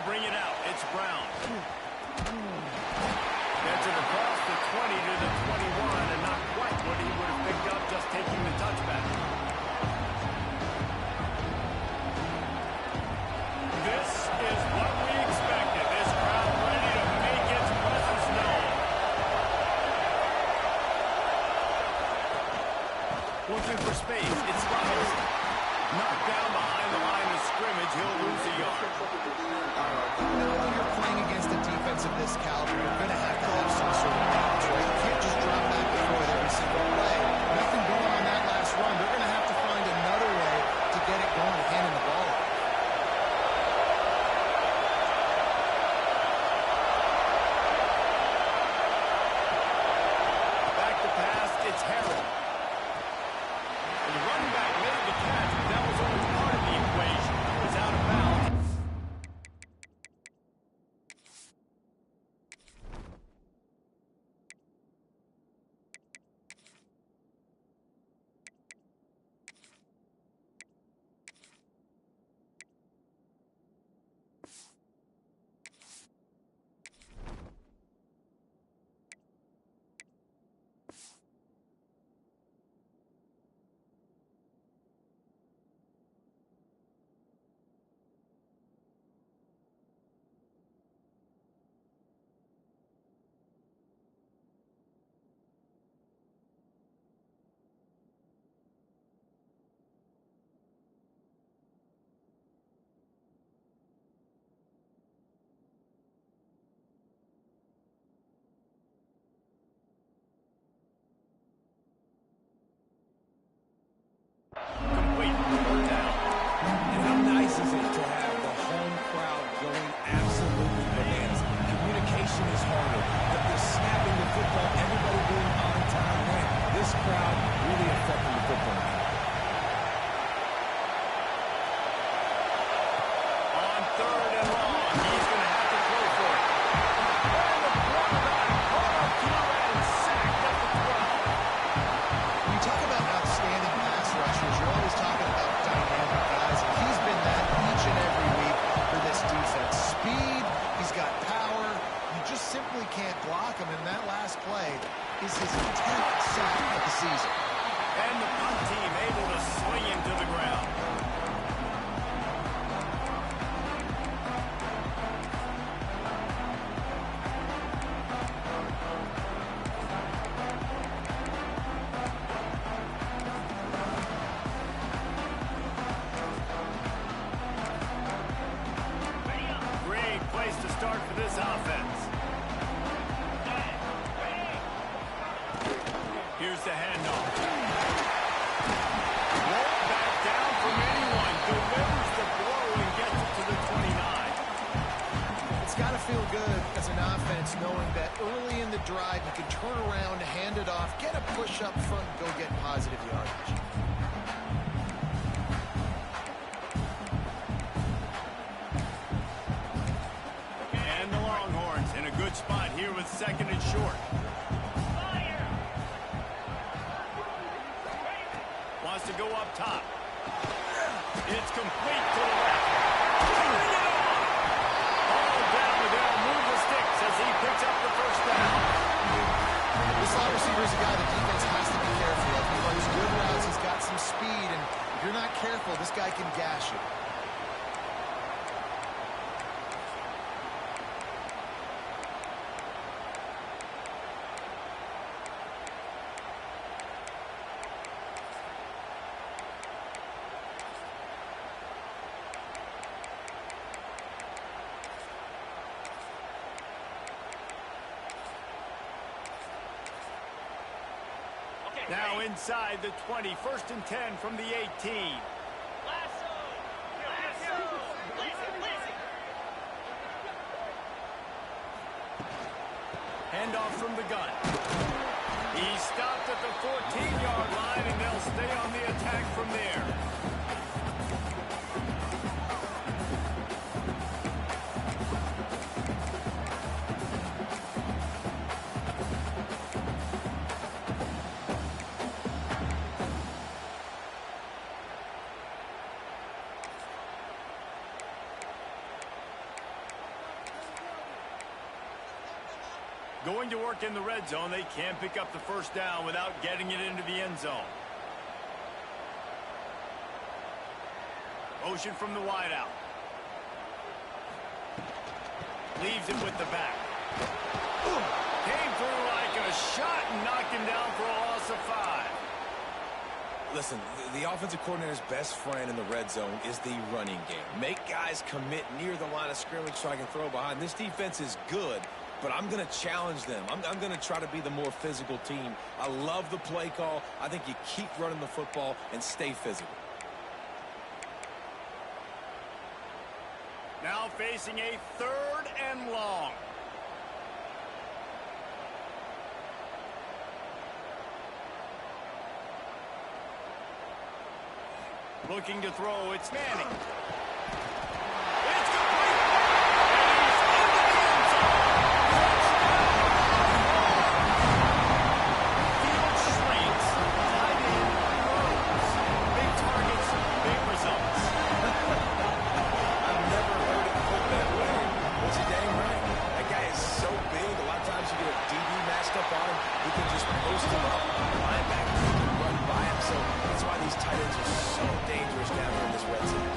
bring it out. It's Brown. Gets it across the 20 to the 21, and not quite what he would have picked up just taking the touchback. This is what we expected. This crowd ready to make its presence known. Looking for space. It's Robinson. Knocked down behind the line of scrimmage. He'll lose a yard. Now, when you're playing against a defense of this caliber, you're going to have some sort of balance, right? You can't just drop back and forth every single play. Nothing going on that last run. They're going to have to find another way to get it going, handing the ball. Back to pass. It's Harrell. The running back made the catch, but that was only part of the equation. It was out of bounds. Complete. Third down. And how nice is it to have the home crowd going absolutely bananas? Communication is harder, but they're snapping the football, everybody being on time. Man, this crowd really affecting the football game. On third and long, he's going to have to throw for it. And the quarterback caught up to and sacked at the 12. When you talk about outstanding pass rushers, you're always talking about dynamic guys. And he's been that each and every week for this defense. Speed, he's got power. You just simply can't block him. And that last play is his 10th sack of the season. And the punt team able to swing him to the ground. Great place to start for this offense. Here's the handoff. Won't back down from anyone. Delivers the blow and gets it to the 29. It's got to feel good as an offense knowing that early in the drive you can turn around, hand it off, get a push up front, and go get positive yardage. And the Longhorns in a good spot here with second and short. Wants to go up top. It's complete to the left. Bring it on! All down with it. Move the sticks as he picks up the first down. This slot receiver is a guy the defense has to be careful of. He runs good routes, he's got some speed, and if you're not careful, this guy can gash you. Now inside the 20, first and 10 from the 18. Handoff from the gun. He stopped at the 14-yard line, and they'll stay on the attack from there. Going to work in the red zone, they can't pick up the first down without getting it into the end zone. Motion from the wideout. Leaves it with the back. Came through like a shot and knocked him down for a loss of 5. Listen, the offensive coordinator's best friend in the red zone is the running game. Make guys commit near the line of scrimmage so I can throw behind. This defense is good, but I'm going to challenge them. I'm going to try to be the more physical team. I love the play call. I think you keep running the football and stay physical. Now facing a 3rd and long. Looking to throw, it's Manning. It's complete. And he's into the end zone. Touchdown. Field shrinks. Tight end grows. Big targets, big results. I've never heard it put that way. But you're dang right. That guy is so big. A lot of times you get a DB matched up on him. You can just post him up. Linebackers can run by him. So that's why these tight ends are so dangerous down here in this red zone.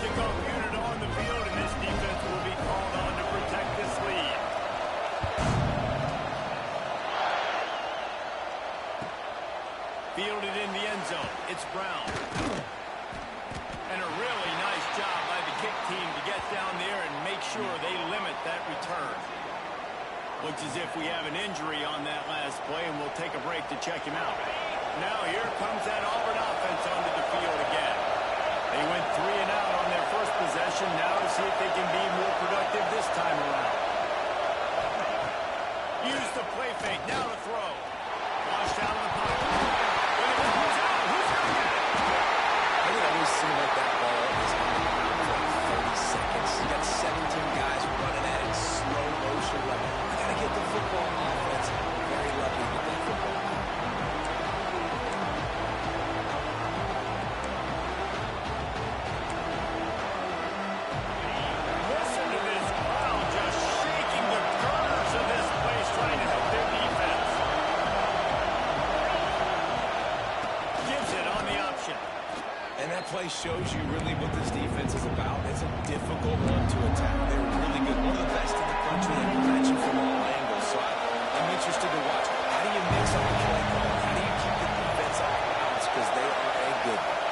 Kickoff unit on the field, and this defense will be called on to protect this lead. Fielded in the end zone. It's Brown. And a really nice job by the kick team to get down there and make sure they limit that return. Looks as if we have an injury on that last play, and we'll take a break to check him out. Now here comes that Auburn offense onto the field again. They went 3 and out on their first possession. Now to see if they can be more productive this time around. Use the play fake. Now to throw. Washed out of the pocket. When it comes out, who's going to get it? I think I've always seen like that ball is on the ground for like 30 seconds. You got 17 guys running at it, slow motion. Like, I got to get the football on offense. Very lucky to get that football. Listen to this crowd just shaking the corners of this place trying to help their defense. Gives it on the option. And that play shows you really what this defense is about. It's a difficult one to attack. They're really good. One of the best in the country. They can match you from all angles. So I'm interested to watch. How do you mix up the play call? How do you keep the defense off balance? Because they are a good one.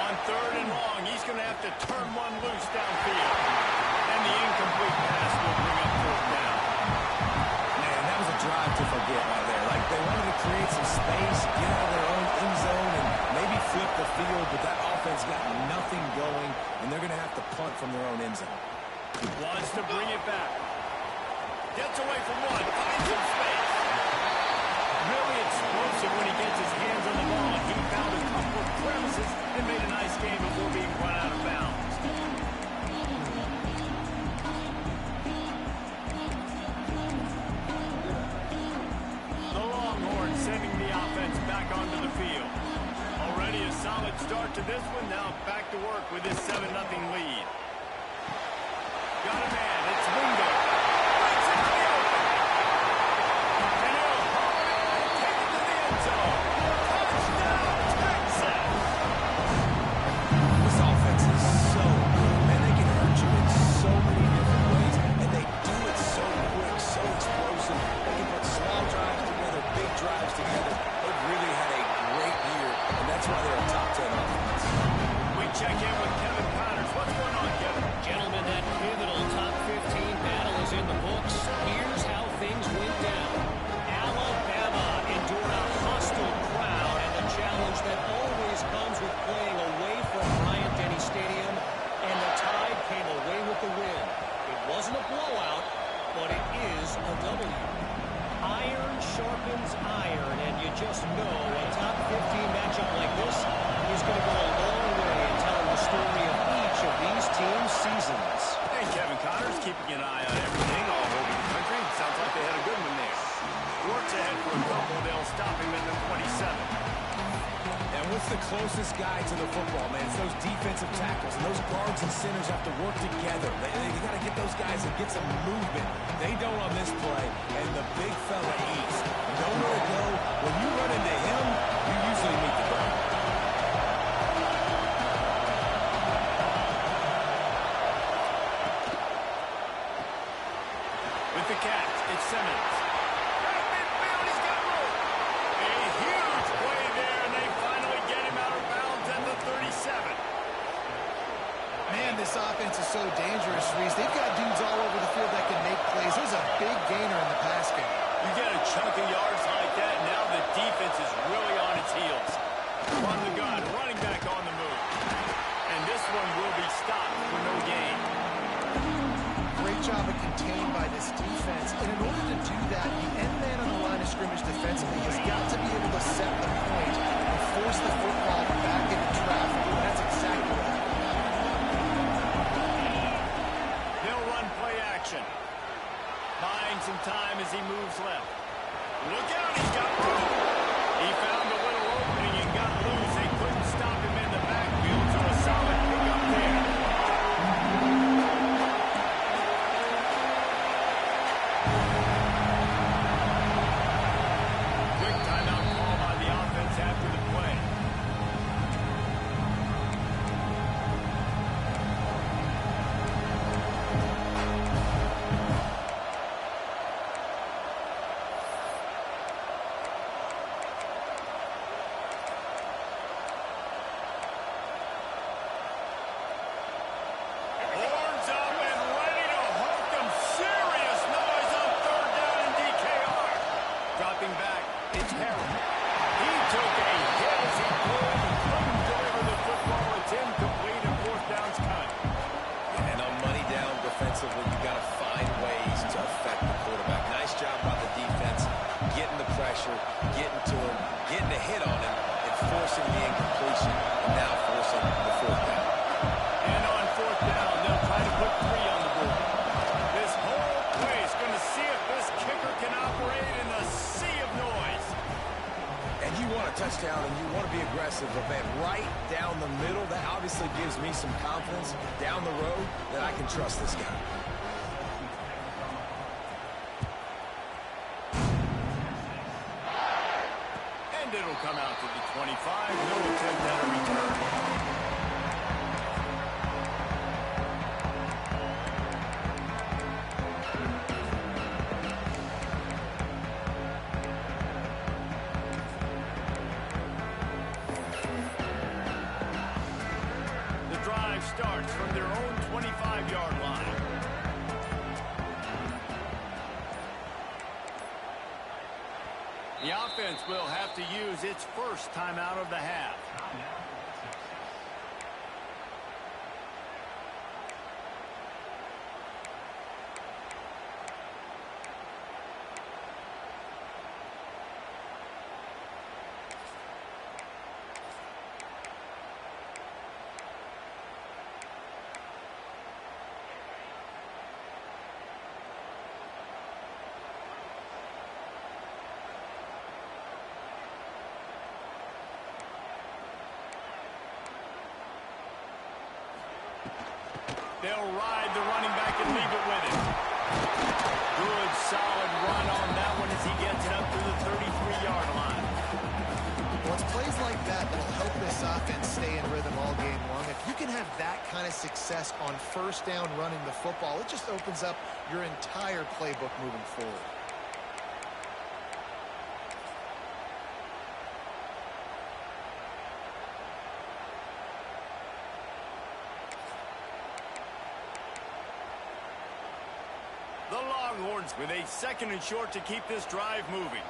On 3rd and long, he's going to have to turn one loose downfield. And the incomplete pass will bring up 4th down. Man, that was a drive to forget right there. Like, they wanted to create some space, get out of their own end zone, and maybe flip the field, but that offense got nothing going, and they're going to have to punt from their own end zone. Wants to bring it back. Gets away from one. Finds some space. Really explosive when he gets his hands on the ball. He found a couple of crevices and made a nice game before being run out of bounds. The Longhorns sending the offense back onto the field. Already a solid start to this one. Now back to work with his 7-0 lead. Got a man. It's Wingo. Breaks into the open. And he'll haul it in, take it to the end zone. Touchdown, Texas. This offense is so good, man. They can hurt you in so many different ways, and they do it so quick, so explosive. They can put small drives together, big drives together. They've really had a great year, and that's why they're a top 10 offense. We check in with Kevin Connors. What's going on, Kevin? Gentlemen, that pivotal top 15 battle is in the books. Here's how things went down. Alabama endured a hostile crowd and the challenge that always comes with playing away from Bryant-Denny Stadium, and the Tide came away with the win. It wasn't a blowout, but it is a W. Iron sharpens iron, and you just know a top 15 matchup like this is going to go a long way in telling the story of each of these teams' seasons. Hey, Kevin Connors, keeping an eye on everything all over the country. Sounds like they had a good one there. Works ahead for a couple. They'll stop him at the 27. And what's the closest guy to the football, man? It's those defensive tackles. And those guards and centers have to work together. They got to get those guys and get some movement. They don't on this play, and the big fella eats. Nowhere to go. When you run into him, you usually meet the ground. With the catch, it's Simmons. Right midfield, he's got room. A huge play there, and they finally get him out of bounds at the 37. Man, this offense is so dangerous, Reese. They've got dudes all over the field that can make plays. There's a big gainer in the pass game. You get a chunk of yards like that, now the defense is really on its heels. From the gun, running back on the move. And this one will be stopped for no gain. Great job of contained by this defense. And in order to do that, the end man on the line of scrimmage defensively has got to be able to set the point and force the football back into traffic. And that's exactly what happened. They'll run play action. Buying some time as he moves left. Look out, he's got room. He found a little opening and got loose. They couldn't stop him in the backfield, so a solid pickup there. Quick timeout call by the offense after the play. Horns up and ready to hook them. Serious noise on third down in DKR. Dropping back, it's Harrell. He took a hit as he pulled and couldn't deliver the football. It's incomplete and fourth down's cut. And on money down defensively, you got to find ways to affect the quarterback. Nice job by the defense, getting the pressure, getting to him, getting a hit on him, and forcing the incompletion, and now forcing the fourth down. And on fourth down, they'll try to put 3 on the board. This whole place going to see if this kicker can operate in a sea of noise. And you want a touchdown, and you want to be aggressive, but man, right down the middle, that obviously gives me some confidence down the road that I can trust this guy. And it'll come out to the 25. No attempt at a return. The drive starts from their own 25-yard line. The offense will have to use its first timeout of the half. They'll ride the running back and leave it with him. Good, solid run on that one as he gets it up to the 33-yard line. Well, it's plays like that that'll help this offense stay in rhythm all game long. If you can have that kind of success on first down running the football, it just opens up your entire playbook moving forward. The Longhorns with a 2nd and short to keep this drive moving.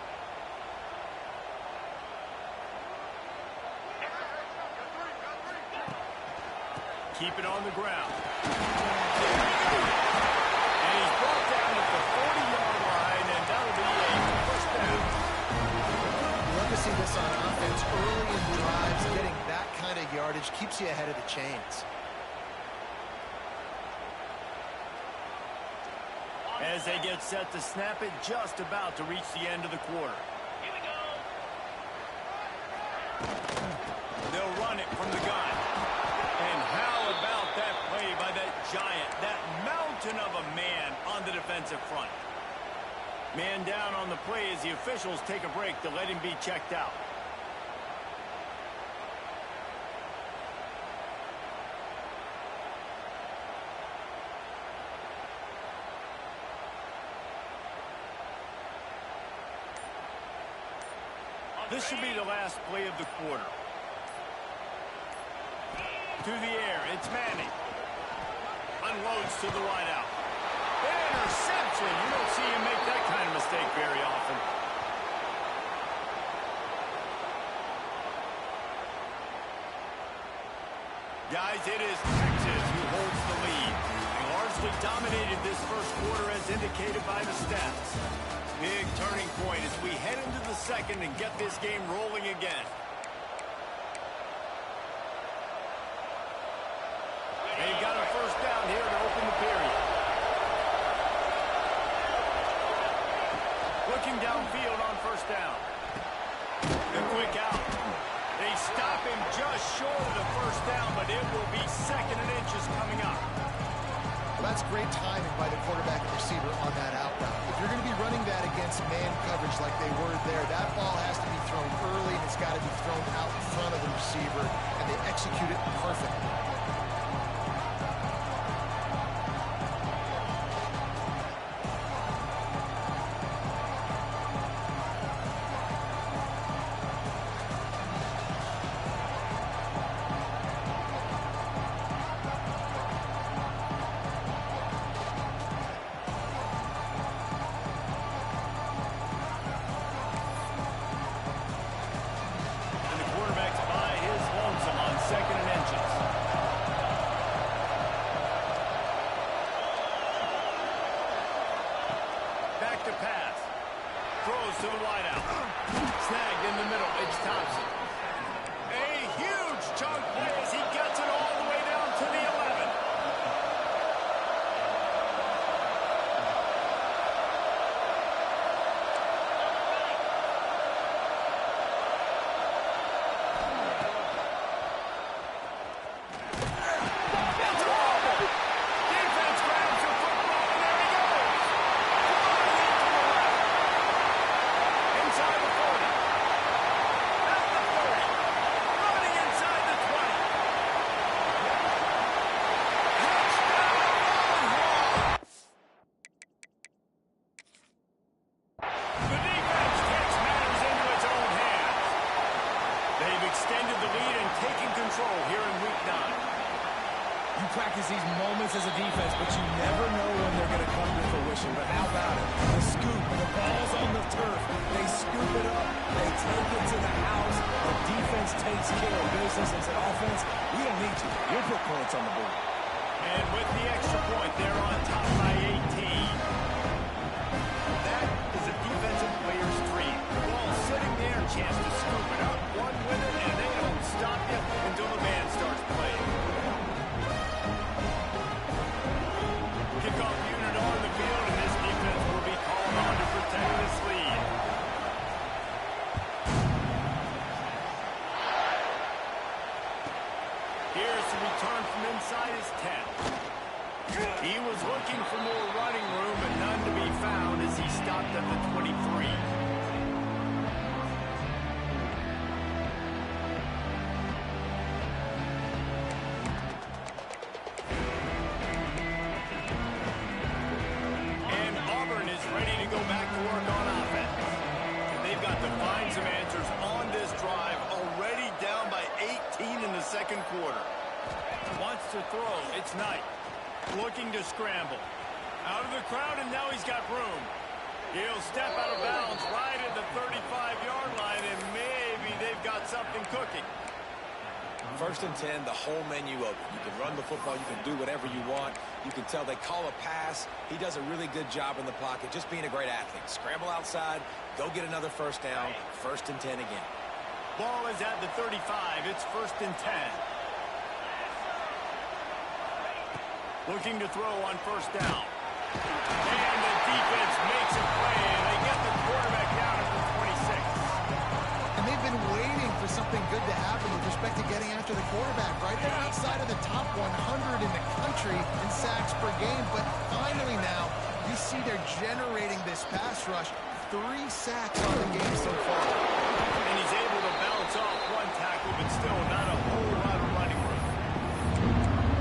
Keep it on the ground. And he's brought down at the 40-yard line, and that'll be a first down. You love to see this on offense early in drives. Getting that kind of yardage keeps you ahead of the chains. As they get set to snap it, just about to reach the end of the quarter. They'll run it from the gun. And how about that play by that giant, that mountain of a man on the defensive front? Man down on the play as the officials take a break to let him be checked out. This should be the last play of the quarter. To the air, it's Manning. Unloads to the wideout. Interception! You don't see him make that kind of mistake very often. Guys, it is Texas who holds the lead. They largely dominated this first quarter as indicated by the stats. Big turning point as we head into the second and get this game rolling again. They've got a first down here to open the period. Looking downfield on first down. The quick out. They stop him just short of the first down, but it will be 2nd and inches coming up. Well, that's great timing by the quarterback and receiver on that out route. If you're going to be running that against man coverage like they were there, that ball has to be thrown early, and it's got to be thrown out in front of the receiver, and they execute it perfectly. To the wideout. Snagged in the middle. It's Thompson. A huge chunk play as he gets it all the way down to the 11. Defense grabs the football, and there he goes. Inside the 40. At the 30. Running inside the 20. Touchdown, Longhorns! The defense takes matters into its own hands. They've extended the lead and taken control here in Week 9. You practice these moments as a defense, but you never know when they're going to come to fruition. But how about it? The scoop, the ball's on the turf. They scoop it up. They take it to the house. The defense takes care of business and said, offense, we don't need you. You'll put points on the board. And with the extra point, they're on top by 18. That is a defensive player's dream. The ball sitting there, chance to scoop it up, one with it, and they don't stop you until the band starts playing. Kickoff unit on the field, and this defense will be called on to protect this lead. Here's the return from inside his 10. He was looking for more running room, but none to be found as he stopped at the 23. And Auburn is ready to go back to work on offense. And they've got to find some answers on this drive, already down by 18 in the second quarter. Wants to throw. It's Knight. Looking to scramble. Out of the crowd, and now he's got room. He'll step out of bounds right at the 35-yard line, and maybe they've got something cooking. 1st and 10, the whole menu open. You can run the football. You can do whatever you want. You can tell they call a pass. He does a really good job in the pocket, just being a great athlete. Scramble outside, go get another first down, 1st and 10 again. Ball is at the 35. It's 1st and 10. Looking to throw on first down. And the defense makes a play, and they get the quarterback down at the 26. And they've been waiting for something good 100 in the country in sacks per game, but finally now you see they're generating this pass rush. 3 sacks on the game so far. And he's able to bounce off one tackle, but still not a whole lot of running room.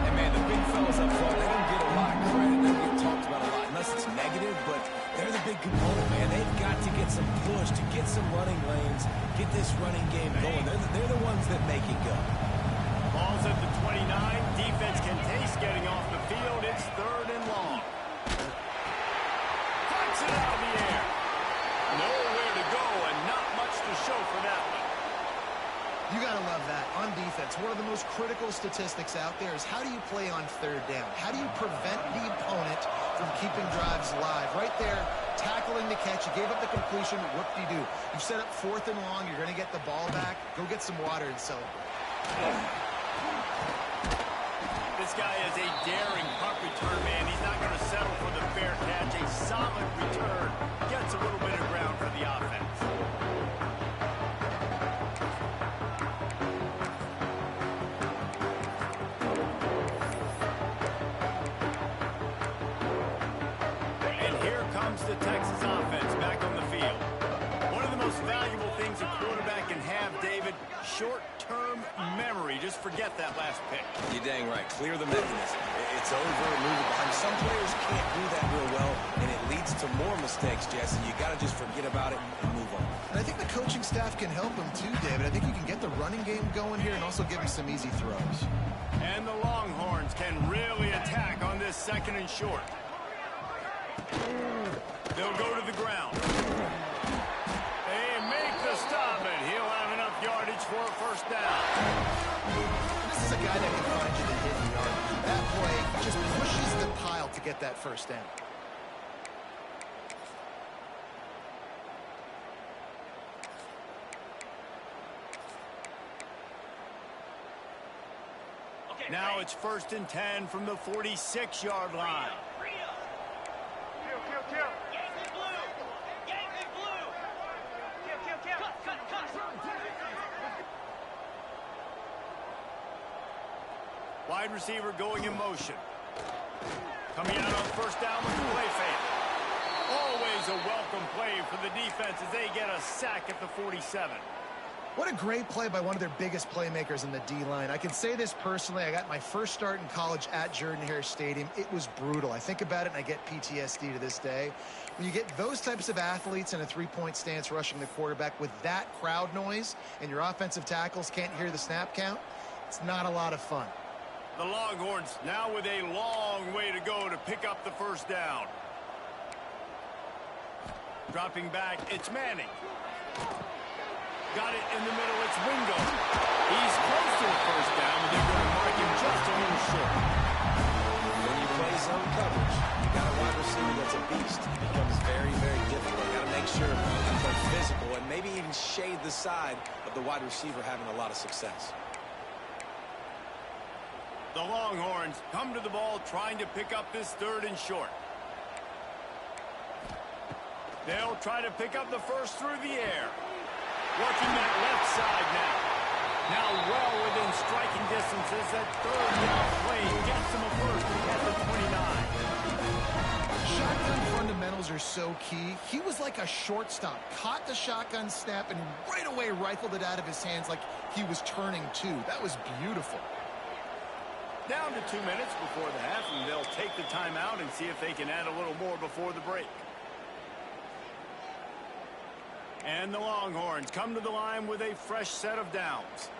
And man, the big fellas up front, they don't get a lot of credit. They don't get talked about a lot unless it's negative, but they're the big component, man. They've got to get some push, to get some running lanes, get this running game going. They're the ones that make it go. Ball's at the 29. Defense can taste getting off the field. It's 3rd and long. Cuts it out of the air. Nowhere to go and not much to show for that one. You got to love that. On defense, one of the most critical statistics out there is how do you play on 3rd down? How do you prevent the opponent from keeping drives alive? Right there, tackling the catch. You gave up the completion. Whoop-de-doo. You set up 4th and long. You're going to get the ball back. Go get some water and celebrate. This guy is a daring punt return man. He's not going to settle for the fair catch. A solid return. Gets a little bit of ground for the offense. And here comes the Texas offense back on the field. One of the most valuable things a quarterback can have, David, short-term memory. Just forget that last pick. You're dang right. Clear the mechanism. It's over, move it behind. Some players can't do that real well, and it leads to more mistakes, Jesse. You got to just forget about it and move on. And I think the coaching staff can help him too, David. I think you can get the running game going here and also give him some easy throws. And the Longhorns can really attack on this 2nd and short. They'll go to the ground. They make the stop, and he'll have enough yardage for a 1st down. This is a guy that can find you the hidden yard. That play just pushes the pile to get that 1st down. Now it's 1st and 10 from the 46-yard line. Wide receiver going in motion. Coming out on 1st down with the play fake. Always a welcome play for the defense as they get a sack at the 47. What a great play by one of their biggest playmakers in the D-line. I can say this personally. I got my first start in college at Jordan-Hare Stadium. It was brutal. I think about it and I get PTSD to this day. When you get those types of athletes in a 3-point stance rushing the quarterback with that crowd noise and your offensive tackles can't hear the snap count, it's not a lot of fun. The Longhorns now with a long way to go to pick up the 1st down. Dropping back, it's Manning. Got it in the middle, it's Wingo. He's close to the 1st down, but they're going to mark him just a little short. When you play zone coverage, you got a wide receiver that's a beast. It becomes very, very difficult. You got to make sure you play physical and maybe even shade the side of the wide receiver having a lot of success. The Longhorns come to the ball trying to pick up this 3rd and short. They'll try to pick up the 1st through the air. Working that left side now. Now well within striking distances. That 3rd down play gets them a 1st at the 29. Shotgun fundamentals are so key. He was like a shortstop. Caught the shotgun snap and right away rifled it out of his hands like he was turning 2. That was beautiful. Down to 2 minutes before the half, and they'll take the timeout and see if they can add a little more before the break. And the Longhorns come to the line with a fresh set of downs.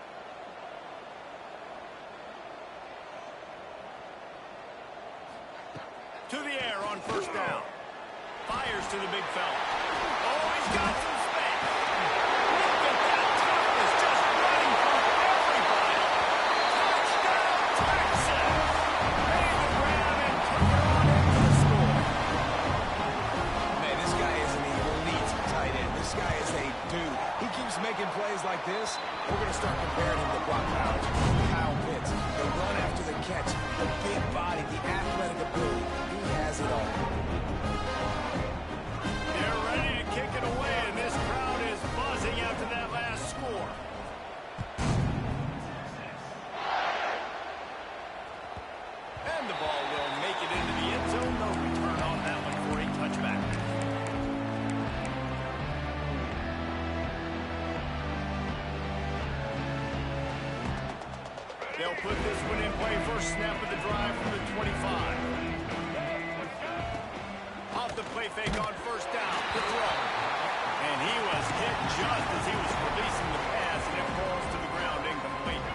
To the air on 1st down. Fires to the big fella. Oh, he's got some space. Look at that toughness, just running through everybody. Touchdown, Texas. Made the grab and took it on into the score. Man, this guy is an elite tight end. This guy is a dude. He keeps making plays like this. We're going to start comparing him to Brock Bowers, Kyle Pitts, the run after the catch, the big body, the athletic ability. He has it all. They're ready to kick it away, and this crowd is buzzing after that last score. 2 They'll put this one in play. First snap of the drive from the 25. Off the play fake on first down. The throw. And he was hit just as he was releasing the pass, and it falls to the ground incomplete.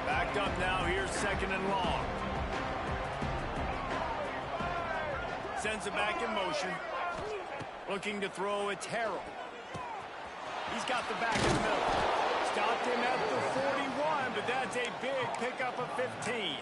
Backed up now. Here's second and long. Sends it back in motion. Looking to throw, it's Harrell. He's got the back in the middle. Stopped him at the 41, but that's a big pickup of 15.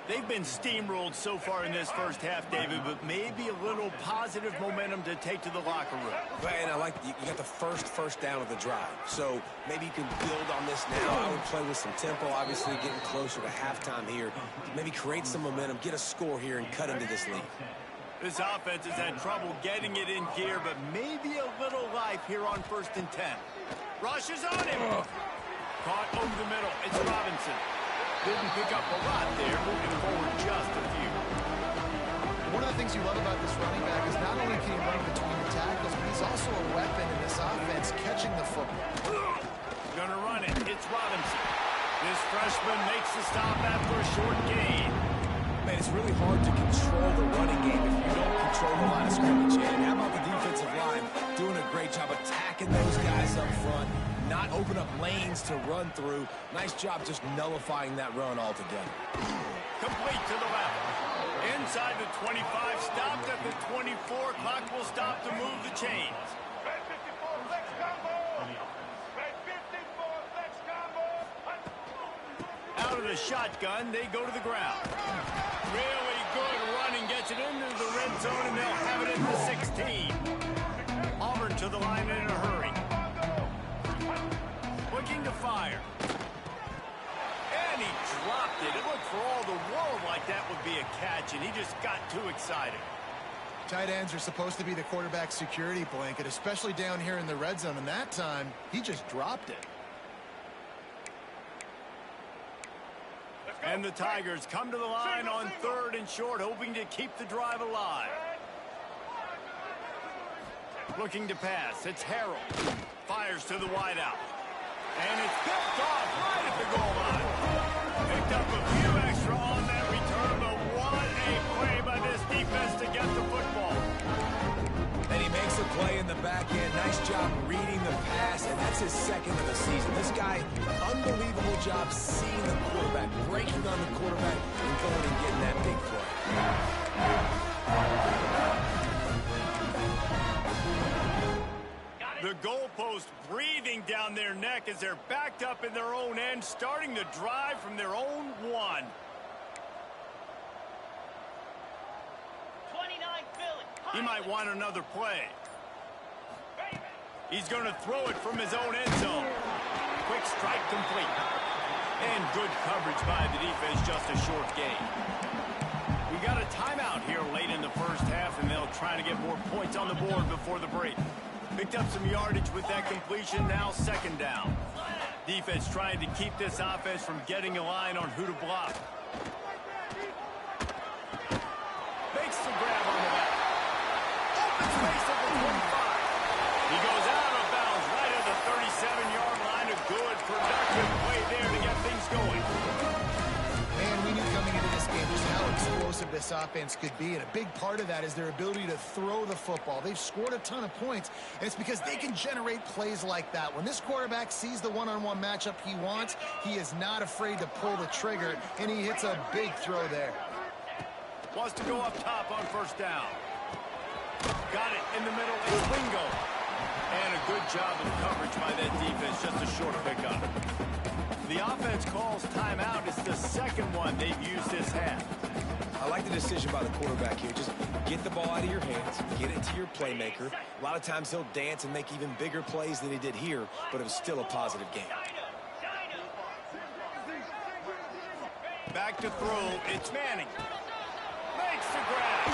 They've been steamrolled so far in this first half, David, but maybe a little positive momentum to take to the locker room. And I like you got the first down of the drive. So maybe you can build on this now. I would play with some tempo, obviously getting closer to halftime here. Maybe create some momentum, get a score here, and cut into this lead. This offense has had trouble getting it in gear, but maybe a little life here on 1st and 10. Rushes on him. Caught over the middle. It's Robinson. Didn't pick up a lot there, moving forward just a few. One of the things you love about this running back is not only can he run between the tackles, but he's also a weapon in this offense, catching the football. Gonna run it. It's Robinson. This freshman makes the stop after a short gain. Man, it's really hard to control the running game if you don't control the line of scrimmage. And how about the defensive line doing a great job attacking those guys up front, not open up lanes to run through. Nice job just nullifying that run altogether. Complete to the left. Inside the 25, stopped at the 24. Clock will stop to move the chains. Out of the shotgun, they go to the ground. Really good running, gets it into the red zone, and they'll have it in the 16. Auburn to the line in a hurry. Looking to fire. And he dropped it. It looked for all the world like that would be a catch, and he just got too excited. Tight ends are supposed to be the quarterback's security blanket, especially down here in the red zone, and that time, he just dropped it. And the Tigers come to the line on 3rd and short, hoping to keep the drive alive. Looking to pass. It's Harrell. Fires to the wideout. And it's picked off right at the goal line. Picked up a few extra on that return, but what a play by this defense to get the football. And he makes a play in the back end. Nice job reading the pass, and that's his second of the season. This guy, unbelievable job seeing the quarterback, breaking on the quarterback, and going and getting that big play. The goalpost breathing down their neck as they're backed up in their own end, starting the drive from their own 1. 29 Philly. He might want another play. He's going to throw it from his own end zone. Quick strike complete. And good coverage by the defense, just a short gain. We got a timeout here late in the first half, and they'll try to get more points on the board before the break. Picked up some yardage with that completion, now 2nd down. Defense trying to keep this offense from getting a line on who to block. Makes the grab on the back. Open space at the 25. He goes out of bounds right at the 37-yard line. A good, productive play there to get things going. Man, we knew coming into this game just how explosive this offense could be, and a big part of that is their ability to throw the football. They've scored a ton of points, and it's because they can generate plays like that. When this quarterback sees the one-on-one matchup he wants, he is not afraid to pull the trigger, and he hits a big throw there. Wants to go up top on 1st down. Got it in the middle. It's Wingo. And a good job of coverage by that defense. Just a short pickup. The offense calls timeout. It's the 2nd one they've used this half. I like the decision by the quarterback here. Just get the ball out of your hands, get it to your playmaker. A lot of times he'll dance and make even bigger plays than he did here, but it was still a positive game. Back to throw. It's Manning. Makes the grab.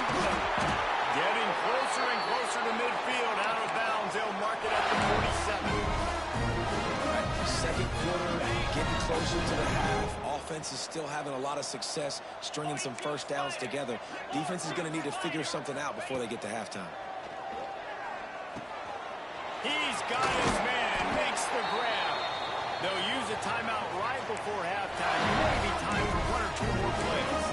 Getting closer and closer to midfield. Out of bounds. They'll mark it at the 47. Second quarter, getting closer to the half. Offense is still having a lot of success stringing some first downs together. Defense is going to need to figure something out before they get to halftime. He's got his man. Makes the grab. They'll use a timeout right before halftime. Maybe time for one or two more plays.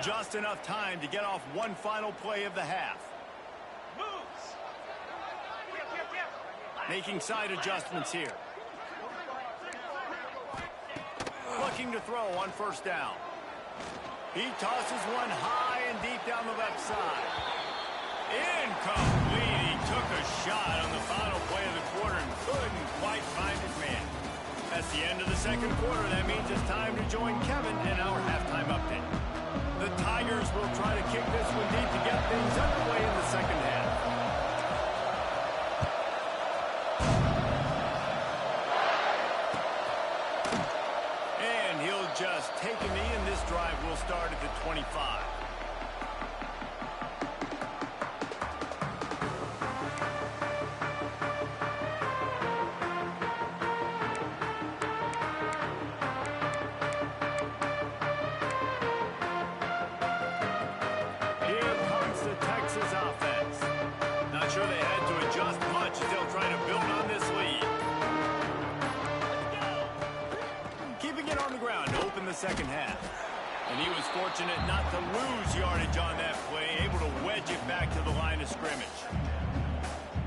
Just enough time to get off one final play of the half. Making side adjustments here. Looking to throw on first down. He tosses one high and deep down the left side. Incomplete. He took a shot on the final play of the quarter and couldn't quite find his man. That's the end of the second quarter. That means it's time to join Kevin in our halftime update. The Tigers will try to kick this one deep to get things underway in the second half. And he'll just take a knee, and this drive will start at the 25. Second half. And he was fortunate not to lose yardage on that play, able to wedge it back to the line of scrimmage.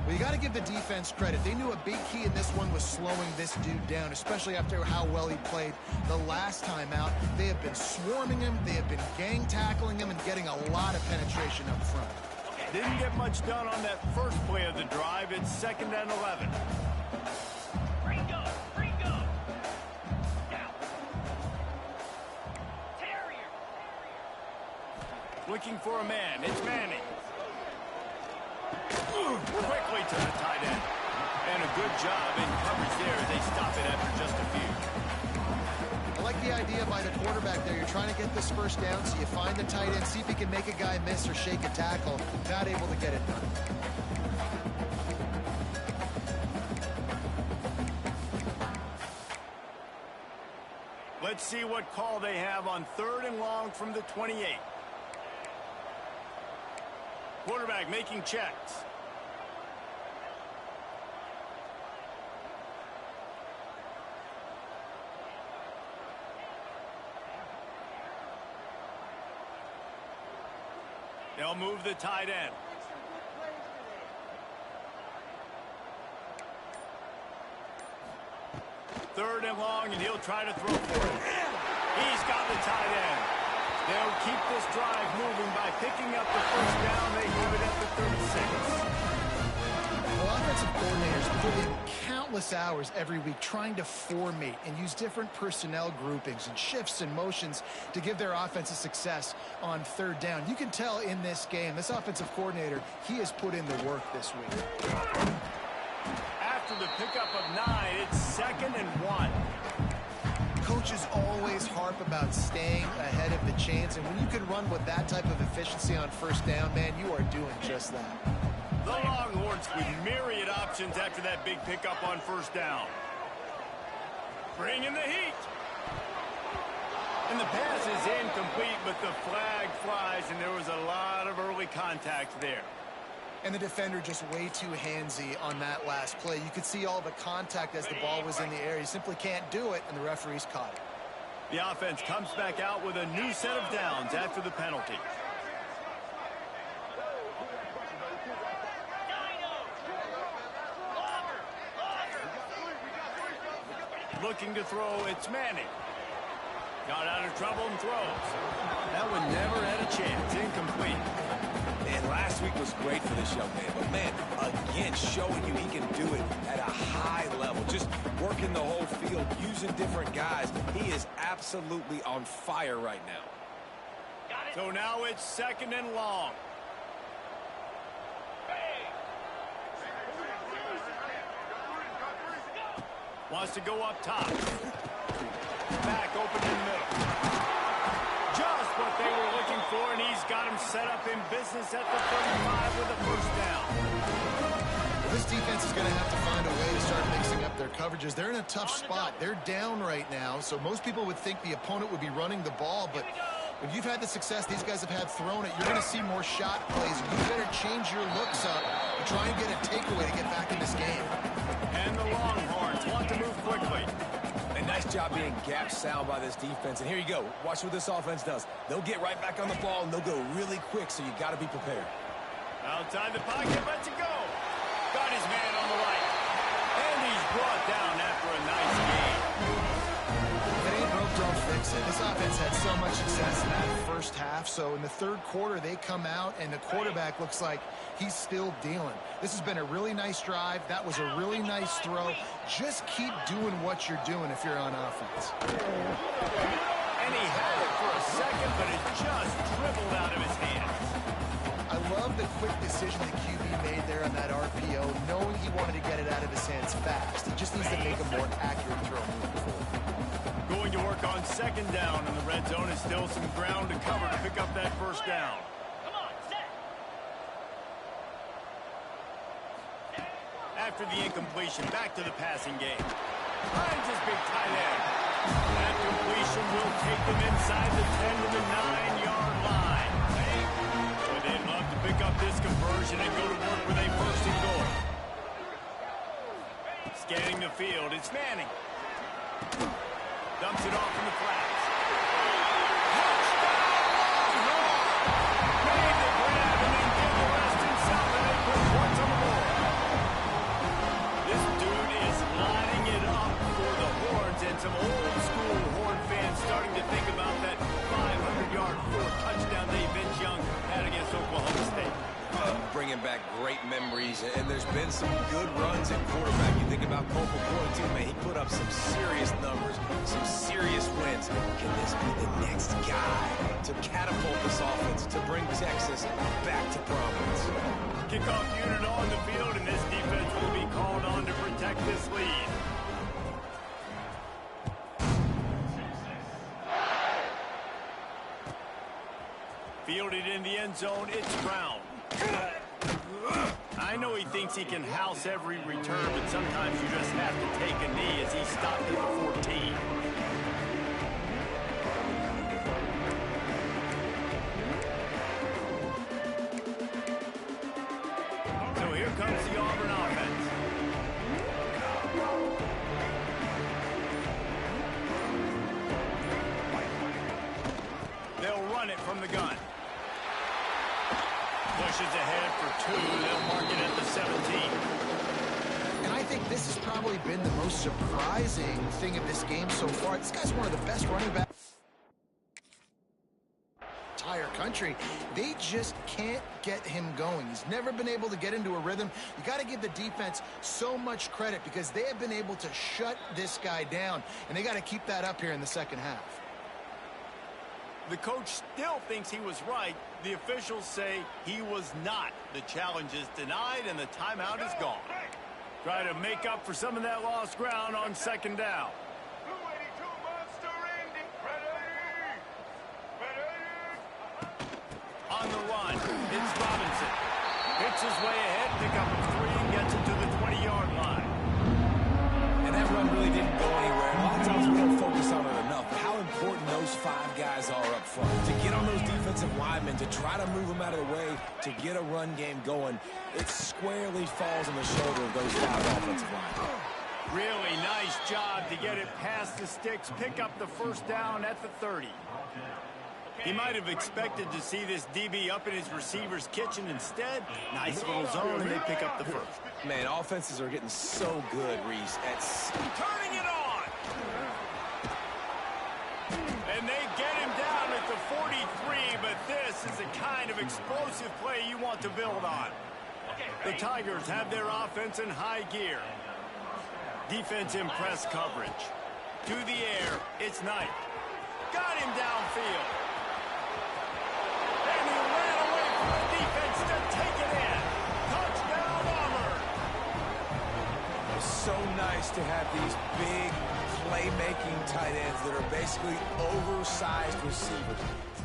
Well, you got to give the defense credit. They knew a big key in this one was slowing this dude down, especially after how well he played the last time out. They have been swarming him, they have been gang tackling him, and getting a lot of penetration up front. Didn't get much done on that first play of the drive. It's 2nd and 11. Looking for a man. It's Manning. Quickly to the tight end. And a good job in coverage there. They stop it after just a few. I like the idea by the quarterback there. You're trying to get this first down, so you find the tight end, see if he can make a guy miss or shake a tackle. Not able to get it done. Let's see what call they have on 3rd and long from the 28. Quarterback making checks. They'll move the tight end. Third and long, and he'll try to throw for it. He's got the tight end. They'll keep this drive moving by picking up the first down. They have it at the 36. Well, offensive coordinators put in countless hours every week trying to formate and use different personnel groupings and shifts and motions to give their offense a success on 3rd down. You can tell in this game, this offensive coordinator, he has put in the work this week. After the pickup of 9, it's 2nd and 1. Coaches always harp about staying ahead of the chains, and when you can run with that type of efficiency on first down, man, you are doing just that. The Longhorns with myriad options after that big pickup on first down. Bringing the heat. And the pass is incomplete, but the flag flies, and there was a lot of early contact there. And the defender just way too handsy on that last play. You could see all the contact as the ball was in the air. He simply can't do it, and the referees caught it. The offense comes back out with a new set of downs after the penalty. Looking to throw, it's Manning. Got out of trouble and throws. That one never had a chance. Incomplete. Man, last week was great for this young man. But, man, again, showing you he can do it at a high level. Just working the whole field, using different guys. He is absolutely on fire right now. So now it's 2nd and long. Wants to go up top. Back open in the middle. Just what they were looking for, and he's got him set up in business at the 35 with a first down. Well, this defense is going to have to find a way to start mixing up their coverages. They're in a tough spot. They're down right now, so most people would think the opponent would be running the ball, but when you've had the success these guys have had throwing it, you're going to see more shot plays. You better change your looks up and try and get a takeaway to get back in this game. the Longhorns want to move quickly. A nice job being gap sound by this defense. And here you go. Watch what this offense does. They'll get right back on the ball, and they'll go really quick, so you got to be prepared. Outside the pocket, lets it go. Got his man on the right. And he's brought down after a nice game. If it ain't broke, don't fix it. This offense had so much success in that first half, so in the third quarter, they come out, and the quarterback looks like he's still dealing. This has been a really nice drive. That was a really nice throw. Just keep doing what you're doing if you're on offense. And he had it for a second, but it just dribbled out of his hands. I love the quick decision the QB made there on that RPO, knowing he wanted to get it out of his hands fast. He just needs to make a more accurate throw moving forward. Going to work on second down, and the red zone is still some ground to cover to pick up that first down. After the incompletion, back to the passing game. Finds his big tight end. That completion will take them inside the 10 to the 9-yard line. Boy, they'd love to pick up this conversion and go to work with a first and goal. Scanning the field, it's Manning. Dumps it off in the flats. Touchdown, Longhorn! Made the grab and then did the rest himself, and they put points on the board. This dude is lining it up for the Horns, and some old-school Horn fans starting to think about that 500-yard fourth touchdown they Vince Young had against Oklahoma State. Bringing back great memories, and there's been some good runs in quarterback. You think about Cole McCoy, too, man. He put up some serious numbers, some serious wins. Can this be the next guy to catapult this offense, to bring Texas back to prominence? Kickoff unit on the field, and this defense will be called on to protect this lead. Fielded in the end zone, it's Brown. I know he thinks he can house every return, but sometimes you just have to take a knee as he stopped at the 14. So here comes the Auburn offense. They'll run it from the gun. Pushes ahead for 2. They'll mark it at the 17. And I think this has probably been the most surprising thing of this game so far. This guy's one of the best running backs in the entire country. They just can't get him going. He's never been able to get into a rhythm. You got to give the defense so much credit because they have been able to shut this guy down, and they got to keep that up here in the second half. The coach still thinks he was right. The officials say he was not. The challenge is denied, and the timeout is gone. Try to make up for some of that lost ground on second down. On the run, it's Robinson. Hits his way ahead, pick up a 3, and gets it to the 20-yard line. And that run really didn't go anywhere. A lot of times we don't focus on it enough, but how important those 5 guys are up front. To get on those defensive linemen, to try to move them out of the way, to get a run game going, it squarely falls on the shoulder of those 5 offensive linemen. Really nice job to get it past the sticks, pick up the first down at the 30. He might have expected to see this DB up in his receiver's kitchen. Instead, nice little zone, and they pick up the first. Man, offenses are getting so good, Reese, at turning it on. And they get him down at the 43, but this is the kind of explosive play you want to build on. The Tigers have their offense in high gear. Defense in press coverage. To the air, it's Knight. Got him downfield. And he ran away from the defense to take it in. Touchdown, Auburn. It's so nice to have these big playmaking tight ends that are basically oversized receivers.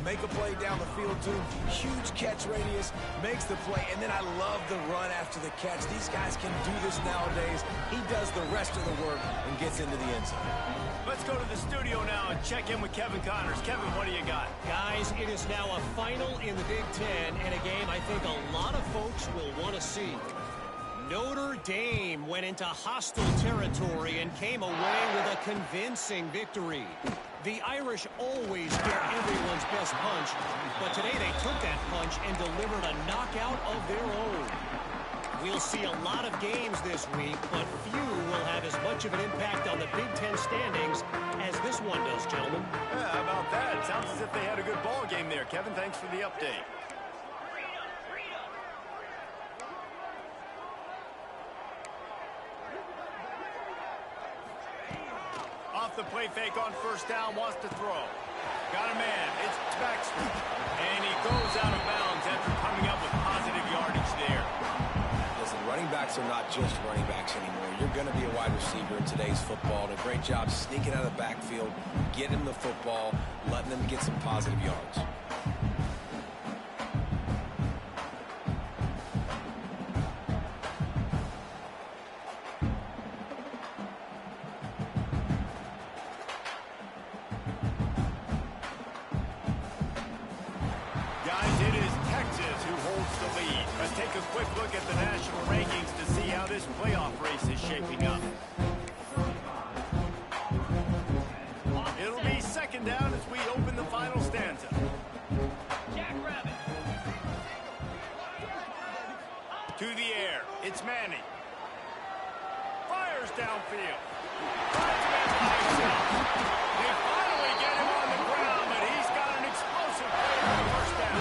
Make a play down the field, too. Huge catch radius, makes the play, and then I love the run after the catch. These guys can do this nowadays. He does the rest of the work and gets into the end zone. Let's go to the studio now and check in with Kevin Connors. Kevin, what do you got? Guys, it is now a final in the Big Ten and a game I think a lot of folks will want to see. Notre Dame went into hostile territory and came away with a convincing victory. The Irish always get everyone's best punch, but today they took that punch and delivered a knockout of their own. We'll see a lot of games this week, but few will have as much of an impact on the Big Ten standings as this one does, gentlemen. Yeah, how about that? Sounds as if they had a good ball game there. Kevin, thanks for the update. Off the play fake on first down, wants to throw. Got a man, it's Baxter. And he goes out of bounds after coming up with positive yardage there. Listen, running backs are not just running backs anymore. You're going to be a wide receiver in today's football. And a great job sneaking out of the backfield, getting the football, letting them get some positive yards. Guys, it is Texas who holds the lead. Let's take a quick look at the national rankings to see how this playoff race is shaping up. It'll be second down as we open the final stanza. Jackrabbit. To the air, it's Manning. Fires downfield. Finds him at by himself. They finally get him on the ground, but he's got an explosive play for the first down.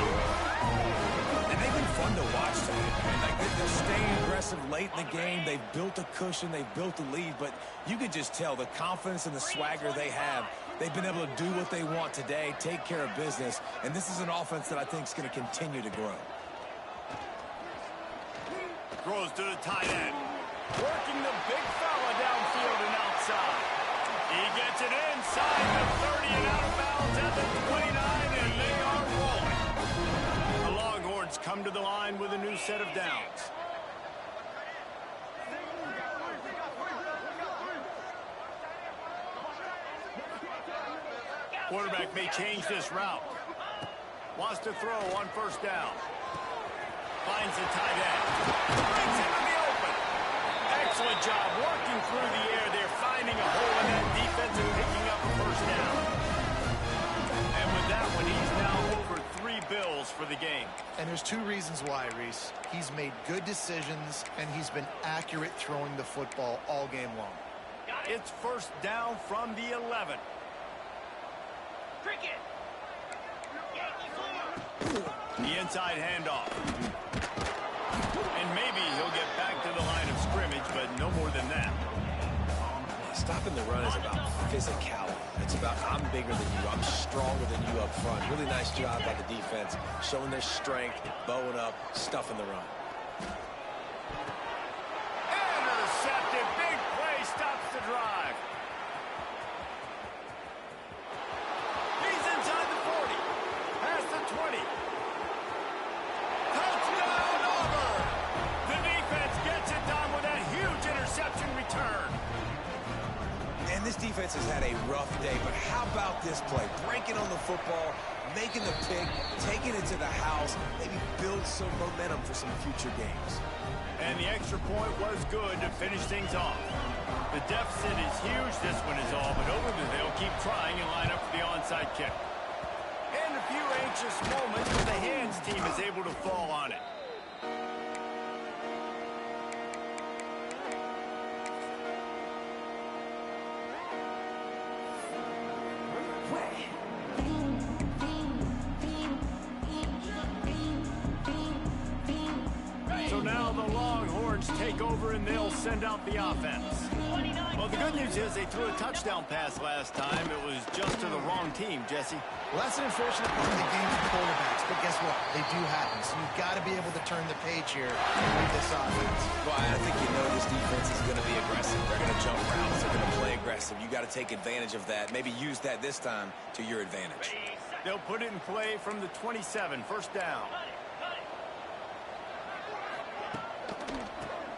And they've been fun to watch today, man. Like, they're staying aggressive late in the game. They've built a cushion. They've built a lead. But you could just tell the confidence and the swagger they have. They've been able to do what they want today, take care of business. And this is an offense that I think is going to continue to grow. Throws to the tight end. Working the big fella downfield and outside. He gets it inside the 30 and out of bounds at the 29, and they are rolling. The Longhorns come to the line with a new set of downs. Quarterback may change this route. Wants to throw on first down. Finds the tight end. Brings him in the open. Excellent job working through the air. They're finding a hole in that defense and picking up a first down. And with that one, he's now over 3 bills for the game. And there's 2 reasons why, Reese. He's made good decisions, and he's been accurate throwing the football all game long. It's first down from the 11. Cricket. The inside handoff. And maybe he'll get back to the line of scrimmage, but no more than that. Stopping the run is about physicality. It's about I'm bigger than you. I'm stronger than you up front. Really nice job by the defense, showing their strength, bowing up, stuffing the run. Intercepted. Big play stops the drive. He's inside the 40. Past the 20. Touchdown, Auburn! The defense gets it done with that huge interception return. And this defense has had a rough day, but how about this play? Breaking on the football, making the pick, taking it to the house, maybe build some momentum for some future games. And the extra point was good to finish things off. The deficit is huge. This one is all but over, but they'll keep trying and line up for the onside kick. And a few anxious moments, but the hands team is able to fall on it. So now the Longhorns take over and they'll send out the offense. Well, the good news is they threw a touchdown pass last time. It was just to the wrong team, Jesse. Well, that's an unfortunate part of the game for quarterbacks, but guess what? They do happen, so you've got to be able to turn the page here with this offense. Well, I think you know this defense is going to be aggressive. They're going to jump routes. They're going to play aggressive. You got to take advantage of that. Maybe use that this time to your advantage. They'll put it in play from the 27, first down.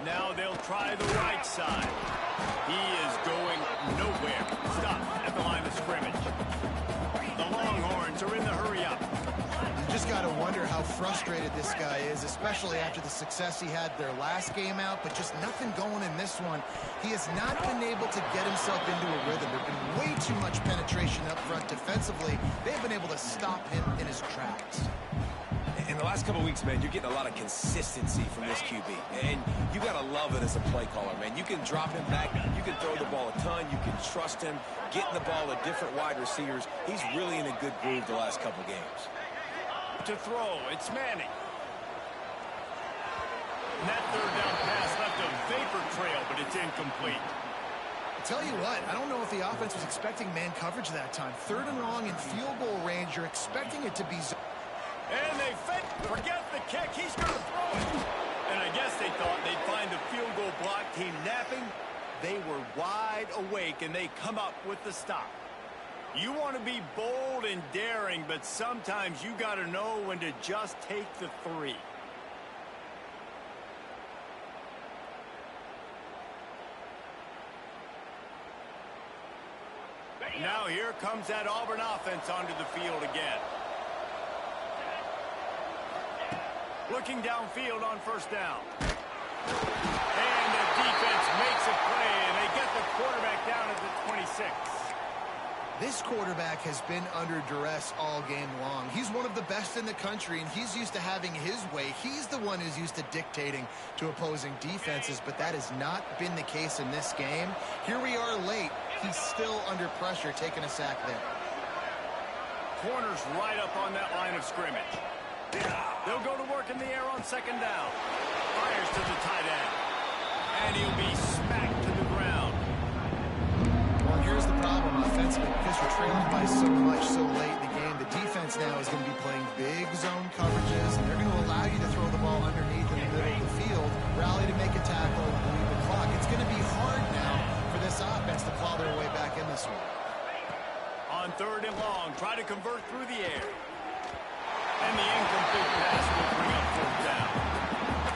Now they'll try the right side. He is going nowhere. Stop at the line of scrimmage. The Longhorns are in the hurry up. Just got to wonder how frustrated this guy is, especially after the success he had their last game out, but just nothing going in this one. He has not been able to get himself into a rhythm. There's been way too much penetration up front defensively. They've been able to stop him in his tracks. In the last couple of weeks, man, you're getting a lot of consistency from this QB. And you got to love it as a play caller, man. You can drop him back. You can throw the ball a ton. You can trust him, getting the ball to different wide receivers. He's really in a good groove the last couple games. To throw, it's Manning. And that third down pass left a vapor trail, but it's incomplete. I'll tell you what, I don't know if the offense was expecting man coverage that time. 3rd and long in field goal range, you're expecting it to be... And they forget the kick. He's going to throw it. And I guess they thought they'd find the field goal block team napping. They were wide awake, and they come up with the stop. You want to be bold and daring, but sometimes you got to know when to just take the 3. Now here comes that Auburn offense onto the field again. Looking downfield on 1st down. And the defense makes a play, and they get the quarterback down at the 26. This quarterback has been under duress all game long. He's one of the best in the country, and he's used to having his way. He's the one who's used to dictating to opposing defenses, but that has not been the case in this game. Here we are late. He's still under pressure, taking a sack there. Corner's right up on that line of scrimmage. They'll go to work in the air on 2nd down. Fires to the tight end. And he'll be smacked to the ground. Well, here's the problem offensively, because you're trailing by so much so late in the game. The defense now is going to be playing big zone coverages, and they're going to allow you to throw the ball underneath in the middle of the field, rally to make a tackle, and bleed the clock. It's going to be hard now for this offense to claw their way back in this one. On 3rd and long, try to convert through the air. And the incomplete pass will bring up 4th down.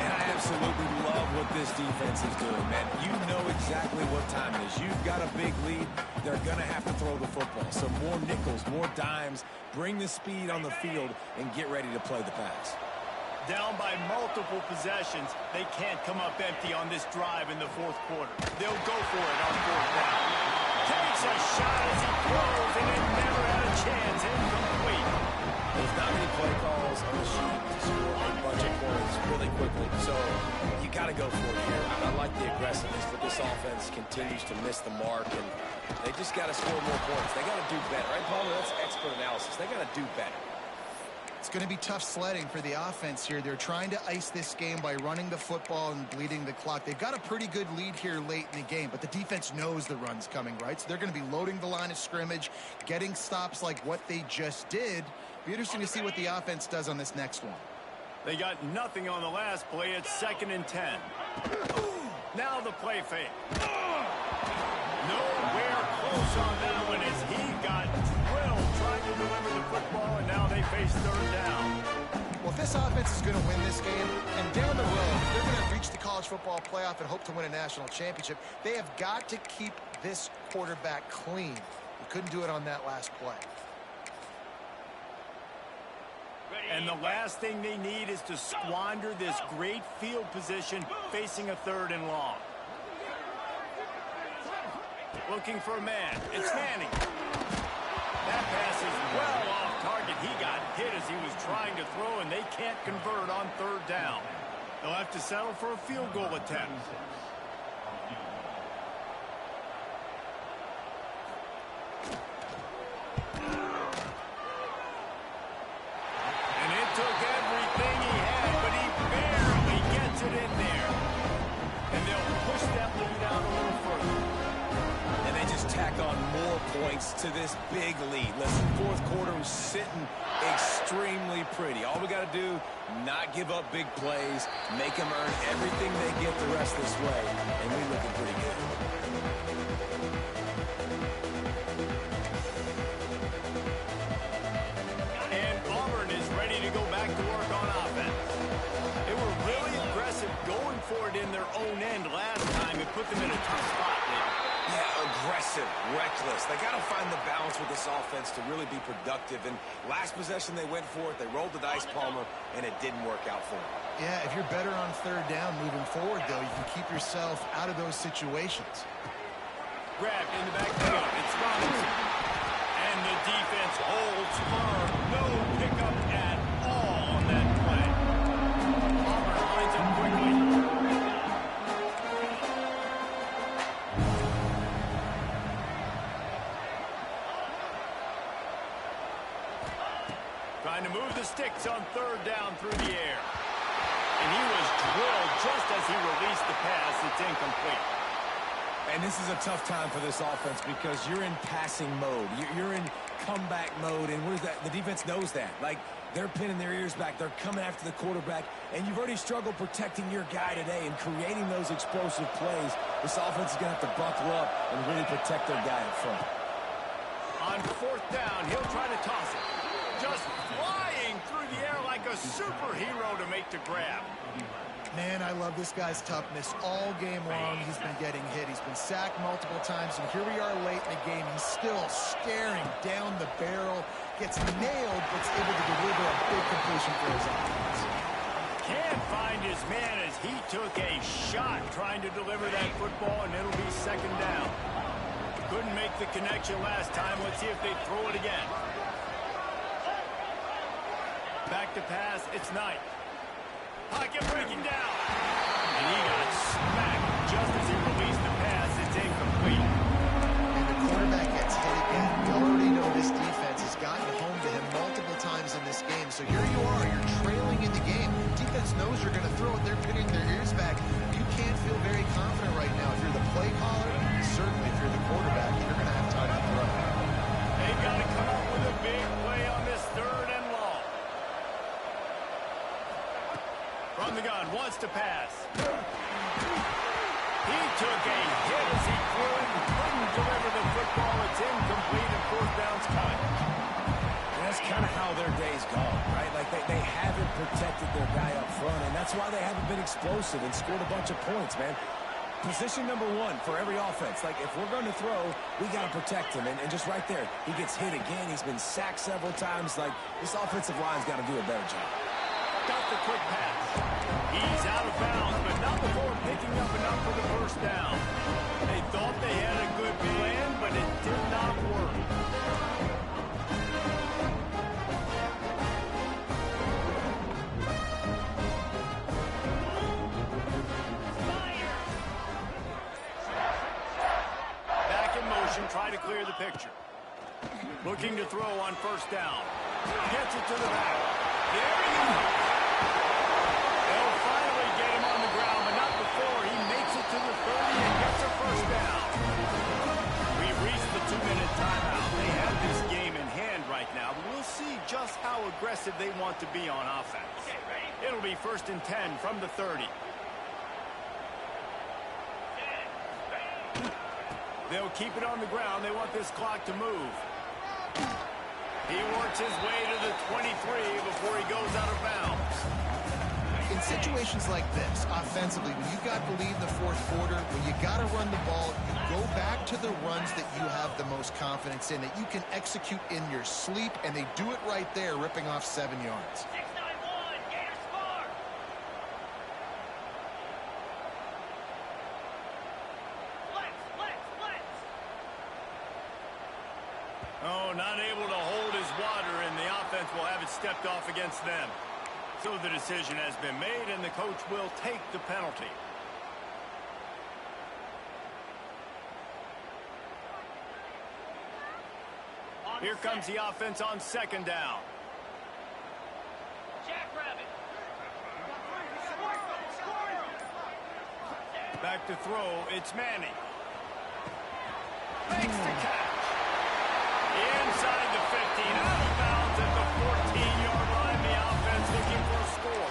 And I absolutely love what this defense is doing, man. You know exactly what time it is. You've got a big lead. They're going to have to throw the football. So more nickels, more dimes, bring the speed on the field, and get ready to play the pass. Down by multiple possessions, they can't come up empty on this drive in the 4th quarter. They'll go for it on 4th down. Takes a shot as he throws, and it never had a chance. Incomplete. There's not many play calls on the sheet to score a bunch of points really quickly. So you got to go for it here. I like the aggressiveness, but this offense continues to miss the mark, and they just got to score more points. They got to do better. Right, Paul? That's expert analysis. They got to do better. It's going to be tough sledding for the offense here. They're trying to ice this game by running the football and bleeding the clock. They've got a pretty good lead here late in the game, but the defense knows the run's coming, right? So they're going to be loading the line of scrimmage, getting stops like what they just did. Be interesting to see what the offense does on this next one. They got nothing on the last play. It's 2nd and 10. Now the play fake. Nowhere close on that one as he got drilled trying to deliver the football, and now they face 3rd down. Well, if this offense is going to win this game, and down the road, they're going to reach the college football playoff and hope to win a national championship, they have got to keep this quarterback clean. They couldn't do it on that last play. And the last thing they need is to squander this great field position facing a 3rd and long. Looking for a man. It's Manning. That pass is well off target. He got hit as he was trying to throw, and they can't convert on 3rd down. They'll have to settle for a field goal attempt. And it took everything he had, but he barely gets it in there. And they'll push that lead out a little further. And they just tack on more points to this big lead. Listen, 4th quarter was sitting extremely pretty. All we got to do, not give up big plays, make them earn everything they get the rest of this way, and we're looking pretty good. And Auburn is ready to go back to work on offense. They were really aggressive going for it in their own end last time. It put them in a tough spot. Yeah, aggressive, reckless. They got to find the balance with this offense to really be productive. And last possession they went for it. They rolled the dice, Palmer, and it didn't work out for them. Yeah, if you're better on third down moving forward, though, you can keep yourself out of those situations. Grabbed in the backfield. It's Robinson. And the defense holds firm. No pickup at all on that play. Auburn finds him quickly. Trying to move the sticks on third down through the air. And he was drilled just as he released the pass. It's incomplete. And this is a tough time for this offense because you're in passing mode. You're in comeback mode, and what is that? The defense knows that. Like, they're pinning their ears back. They're coming after the quarterback, and you've already struggled protecting your guy today and creating those explosive plays. This offense is going to have to buckle up and really protect their guy up front. On fourth down, he'll try to toss it. Just flying through the air like a superhero to make the grab. Man, I love this guy's toughness. All game long, he's been getting hit. He's been sacked multiple times, and here we are late in the game. He's still staring down the barrel, gets nailed, but's able to deliver a big completion for his offense. Can't find his man as he took a shot trying to deliver that football, and it'll be second down. Couldn't make the connection last time. Let's see if they throw it again. Back to pass. It's Knight. Pocket breaking down. And he got smacked just as he released the pass. It's incomplete. And the quarterback gets hit again. You already know this defense has gotten home to him multiple times in this game. So here you are. You're trailing in the game. Defense knows you're going to throw it. They're pinning their ears back. You can't feel very confident right now. If you're the play caller, certainly if you're the quarterback, you're going to have time to throw. They've got to come up with a big play on this third and long. From the gun, wants to pass. He took a hit as he threw it and couldn't deliver the football. It's incomplete and fourth down's coming. And that's kind of how their day's gone, right? Like they haven't protected their guy up front, and that's why they haven't been explosive and scored a bunch of points, man. Position number one for every offense. Like, if we're going to throw, we got to protect him. And just right there, he gets hit again. He's been sacked several times. Like, this offensive line's got to do a better job. Got the quick pass. He's out of bounds, but not before picking up enough for the first down. They thought they had a good plan, but it did not work. Back in motion, try to clear the picture. Looking to throw on first down. Gets it to the back. There he goes. They'll finally get him on the ground, but not before he makes it to the 30 and gets a first down. We've reached the 2-minute timeout. They have this game in hand right now, but we'll see just how aggressive they want to be on offense. It'll be 1st and 10 from the 30. They'll keep it on the ground. They want this clock to move. He works his way to the 23 before he goes out of bounds. In situations like this, offensively, when you got the lead in the fourth quarter, when you got to run the ball, you go back to the runs that you have the most confidence in, that you can execute in your sleep, and they do it right there, ripping off 7 yards. 691, Gators score. Blitz. Oh, not able to hold his water, and the offense will have it stepped off against them. So the decision has been made, and the coach will take the penalty. Here comes the offense on second down. Jackrabbit. Back to throw, it's Manning. Makes the catch. Inside the 15, out of bounds at the 14-yard line. The offense looking for a score.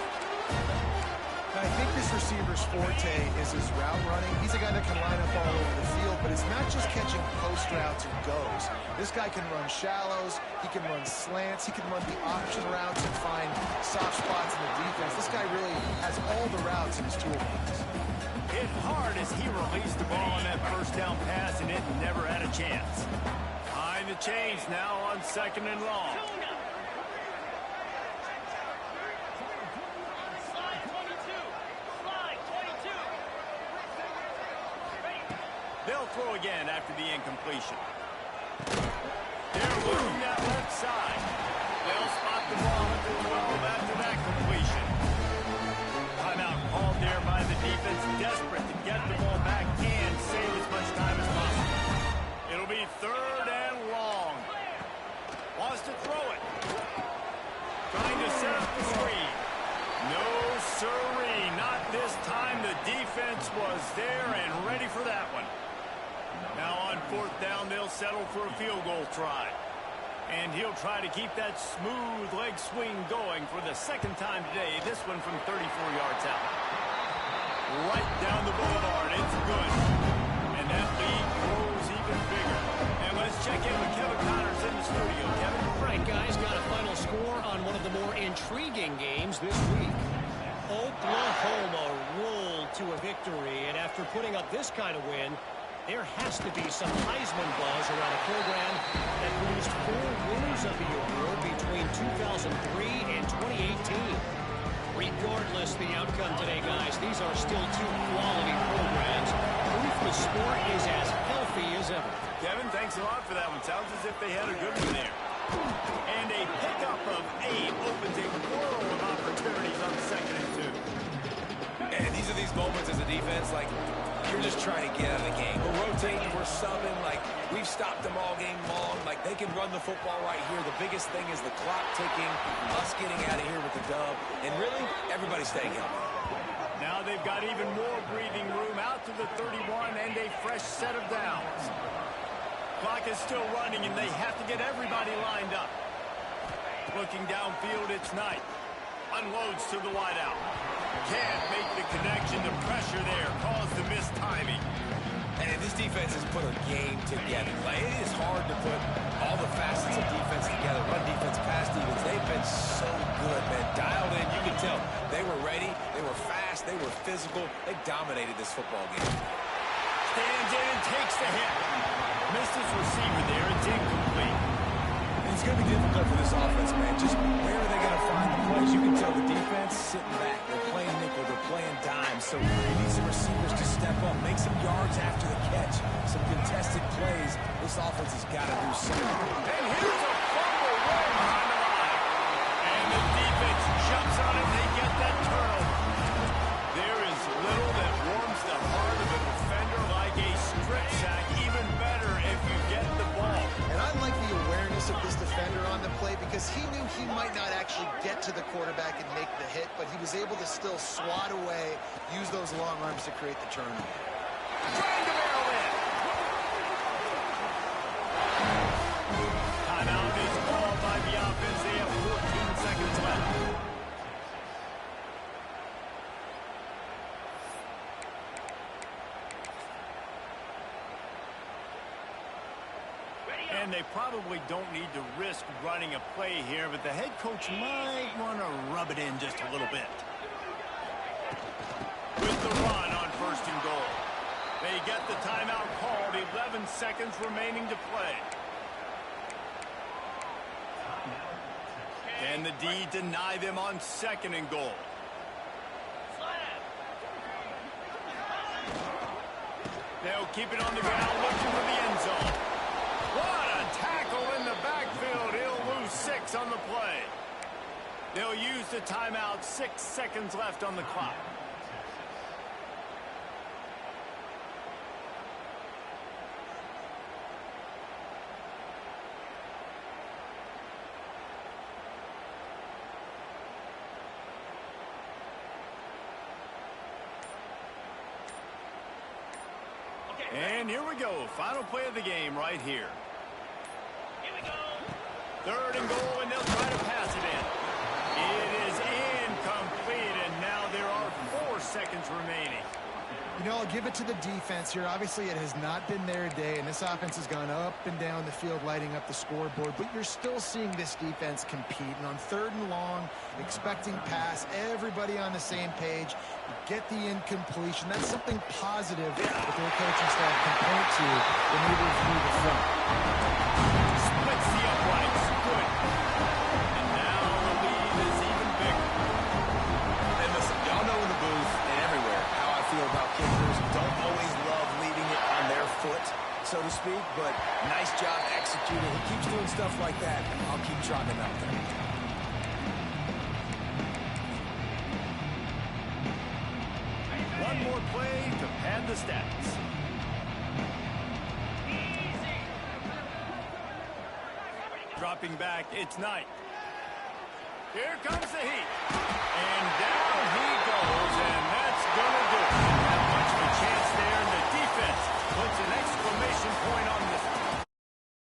I think this receiver's forte is his route running. He's a guy that can line up all over the field, but it's not just catching post routes and goes. This guy can run shallows, he can run slants, he can run the option routes and find soft spots in the defense. This guy really has all the routes in his toolbox. Hit hard as as he released the ball on that first down pass, and it never had a chance. Behind the chains now on 2nd and long. They'll throw again after the incompletion. They're losing that left side. They'll spot the ball at the 12 after that completion. Timeout called there by the defense, desperate to get the ball back and save as much time as possible. It'll be 3rd and long. Wants to throw it. Trying to set up the screen. No siree, not this time. The defense was there and ready for that one. Now on 4th down, they'll settle for a field goal try. And he'll try to keep that smooth leg swing going for the 2nd time today. This one from 34 yards out. Right down the boulevard. It's good. And that lead grows even bigger. And let's check in with Kevin Connors in the studio. Kevin? Right, guys, got a final score on one of the more intriguing games this week. Oklahoma rolled to a victory, and after putting up this kind of win, there has to be some Heisman buzz around a program that produced 4 winners of the award between 2003 and 2018. Regardless the outcome today, guys, these are still 2 quality programs. Proof the sport is as healthy as ever. Kevin, thanks a lot for that one. Sounds as if they had a good one there. And a pickup of 8 opens a world of opportunities on 2nd and 2. And these are these moments as a defense, like, you're just trying to get out of the game. We're rotating, we're subbing, like, we've stopped them all game long. Like, they can run the football right here. The biggest thing is the clock ticking, us getting out of here with the dub, and really, everybody staying healthy. Now they've got even more breathing room out to the 31 and a fresh set of downs. Clock is still running, and they have to get everybody lined up. Looking downfield, it's Knight. Unloads to the wideout. Can't make the connection. The pressure there caused the missed timing. And this defense has put a game together. Like, it is hard to put all the facets of defense together. Run defense, pass defense. They've been so good, man. Dialed in. You can tell they were ready. They were fast. They were physical. They dominated this football game. Stands in and takes the hit. Missed his receiver there. It's incomplete. It's going to be difficult for this offense, man. Just where are they going to find the plays? You can tell the defense sitting back. They're playing nickel. They're playing dime. So you need some receivers to step up, make some yards after the catch, some contested plays. This offense has got to do something. And here's a fumble right behind the line. And the defense jumps on it. They get that turnover. There is little that warms the heart of a defender like a strip sack. Even better if you get the ball. And I like the awareness of this defender on the play because he knew he might not actually get to the quarterback and make the hit, but he was able to still swat away, use those long arms to create the turnover. Trying to barrel in. Timeout is called by the offense. They have 14 seconds left. And they probably don't need to risk running a play here, but the head coach might want to rub it in just a little bit. With the run on 1st and goal. They get the timeout called. 11 seconds remaining to play. Can the D deny them on 2nd and goal? They'll keep it on the ground, looking for the end zone. What a tackle in the backfield. He'll lose 6 on the play. They'll use the timeout. 6 seconds left on the clock. And here we go. Final play of the game right here. Here we go. 3rd and goal, and they'll try to pass it in. It is incomplete, and now there are 4 seconds remaining. You know, I'll give it to the defense here. Obviously, it has not been their day, and this offense has gone up and down the field, lighting up the scoreboard. But you're still seeing this defense compete. And on 3rd and long, expecting pass, everybody on the same page. You get the incompletion. That's something positive that their coaching staff can point to when they review the film. Splits the uprights. Good. And now the lead is even bigger. And listen, y'all know in the booth and everywhere how I feel about kickers. Don't always love leaving it on their foot, so to speak, but nice job executing. He keeps doing stuff like that. I'll keep trotting him out there. One more play to pad the stats. Dropping back, it's Knight. Here comes the heat.